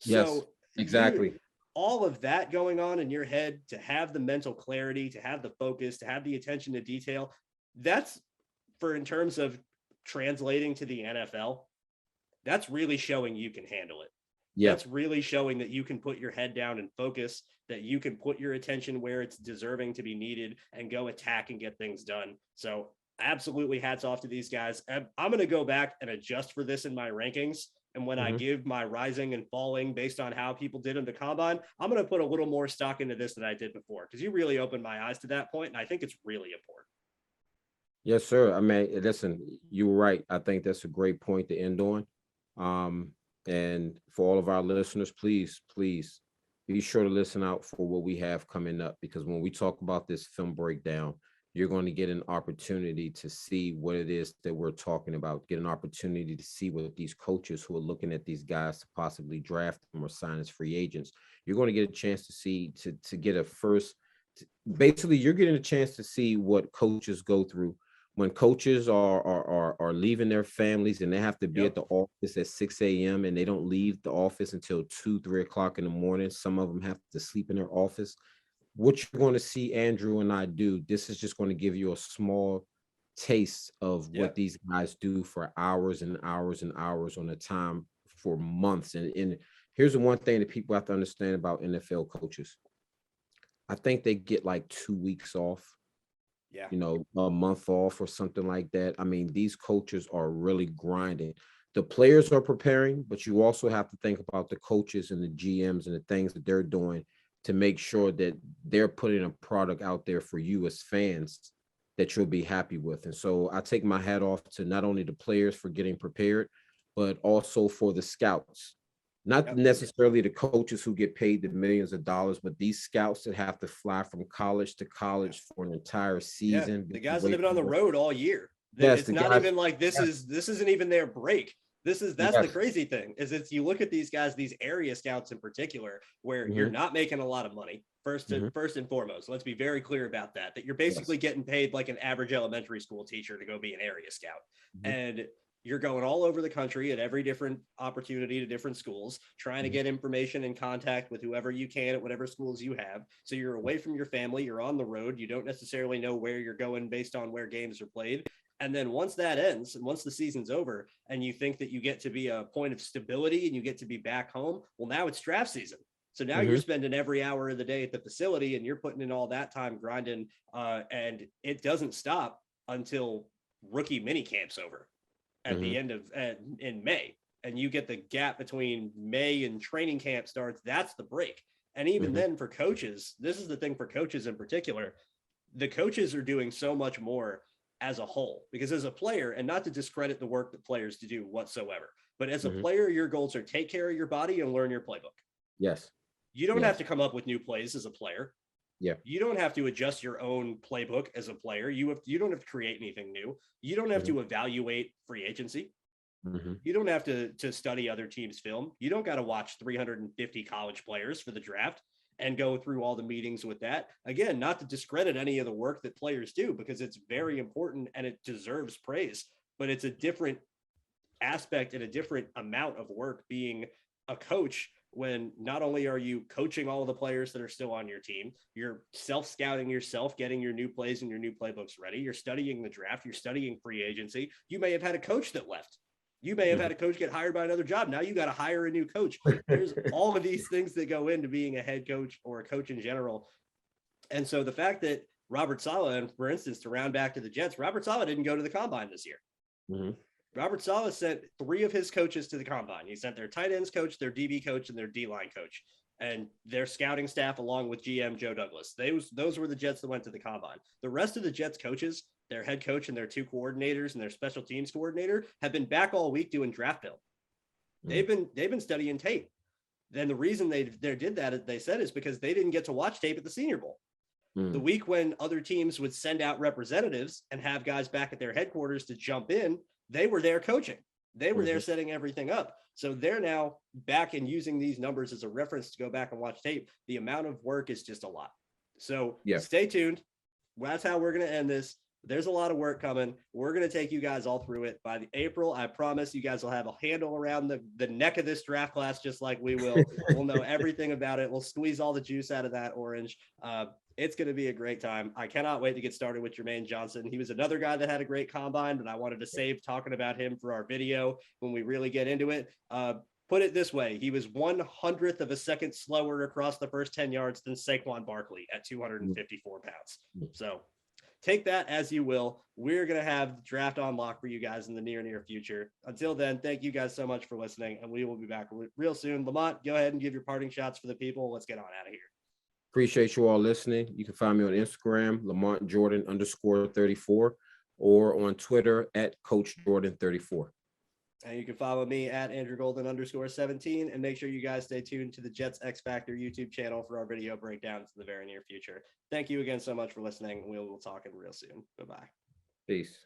Yes, so exactly. All of that going on in your head, to have the mental clarity, to have the focus, to have the attention to detail, that's in terms of translating to the NFL, that's really showing you can handle it. Yeah. That's really showing that you can put your head down and focus, that you can put your attention where it's deserving to be needed and go attack and get things done. So absolutely hats off to these guys. I'm going to go back and adjust for this in my rankings. And when I give my rising and falling based on how people did in the combine, I'm going to put a little more stock into this than I did before, because you really opened my eyes to that point, and I think it's really important. Yes, sir. I mean, listen, you were right. I think that's a great point to end on. And for all of our listeners, please be sure to listen out for what we have coming up, because when we talk about this film breakdown, you're going to get an opportunity to see what it is that we're talking about, get an opportunity to see what these coaches who are looking at these guys to possibly draft them or sign as free agents. You're going to get a chance to see, to get a first, basically you're getting a chance to see what coaches go through when coaches are leaving their families and they have to be at the office at 6 a.m. and they don't leave the office until 2-3 o'clock in the morning. Some of them have to sleep in their office. What you're going to see Andrew and I do, this is just going to give you a small taste of what these guys do for hours and hours and hours on a time for months. And here's the one thing that people have to understand about NFL coaches. I think they get like 2 weeks off. Yeah, a month off or something like that. I mean, these coaches are really grinding. the players are preparing, but you also have to think about the coaches and the GMs and the things that they're doing to make sure that they're putting a product out there for you as fans that you'll be happy with. And so I take my hat off to not only the players for getting prepared, but also for the scouts. Not necessarily the coaches who get paid the millions of dollars, but these scouts that have to fly from college to college for an entire season. The guys that have been on the road all year. Yes, it's not even like this isn't even their break. That's the crazy thing is it's you look at these guys, these area scouts in particular, where you're not making a lot of money. First and foremost, let's be very clear about that you're basically getting paid like an average elementary school teacher to go be an area scout. And you're going all over the country at every different opportunity to different schools, trying to get information and contact with whoever you can at whatever schools you have. So you're away from your family, you're on the road. You don't necessarily know where you're going based on where games are played. And then once that ends and once the season's over and you think that you get to be a point of stability and you get to be back home, well, now it's draft season. So now you're spending every hour of the day at the facility and you're putting in all that time grinding. And it doesn't stop until rookie mini camp's over at the end of in May. And you get the gap between May and training camp starts. That's the break. And even then for coaches, this is the thing for coaches in particular, the coaches are doing so much more as a whole, because as a player, and not to discredit the work that players do whatsoever, but as a player, your goals are take care of your body and learn your playbook. Yes. You don't have to come up with new plays as a player. Yeah. You don't have to adjust your own playbook as a player. You don't have to create anything new. You don't have to evaluate free agency. You don't have to study other teams' film. You don't got to watch 350 college players for the draft and go through all the meetings with that. Again, not to discredit any of the work that players do, because it's very important and it deserves praise, but it's a different aspect and a different amount of work being a coach when not only are you coaching all of the players that are still on your team, you're self-scouting yourself, getting your new plays and your new playbooks ready. You're studying the draft. You're studying free agency. You may have had a coach that left. You may have had a coach get hired by another job. Now you got to hire a new coach. There's all of these things that go into being a head coach or a coach in general. And so the fact that Robert Saleh, and for instance, to round back to the Jets, Robert Saleh didn't go to the combine this year. Robert Saleh sent 3 of his coaches to the combine. He sent their tight ends coach, their DB coach, and their D-line coach, and their scouting staff along with GM Joe Douglas. Those were the Jets that went to the combine. The rest of the Jets coaches, their head coach and their 2 coordinators and their special teams coordinator, have been back all week doing draft film. They've been studying tape. Then the reason they did that, they said, is because they didn't get to watch tape at the Senior Bowl. The week when other teams would send out representatives and have guys back at their headquarters to jump in, they were there coaching. They were there setting everything up. So they're now back and using these numbers as a reference to go back and watch tape. The amount of work is just a lot. So stay tuned. That's how we're going to end this. There's a lot of work coming. We're going to take you guys all through it. By the April, I promise you guys will have a handle around the neck of this draft class, just like we will. We'll know everything about it. We'll squeeze all the juice out of that orange. It's going to be a great time. I cannot wait to get started with Jermaine Johnson. He was another guy that had a great combine, but I wanted to save talking about him for our video when we really get into it. Put it this way. He was 1/100th of a second slower across the first 10 yards than Saquon Barkley at 254 pounds. So take that as you will. We're going to have the draft on lock for you guys in the near future. Until then, thank you guys so much for listening, and we will be back real soon. Lamont, go ahead and give your parting shots for the people. Let's get on out of here. Appreciate you all listening. You can find me on Instagram, LaMont Jordan _34, or on Twitter at Coach Jordan 34. And you can follow me at Andrew Golden _17, and make sure you guys stay tuned to the Jets X Factor YouTube channel for our video breakdowns in the very near future. Thank you again so much for listening. We will talk in real soon. Bye-bye. Peace.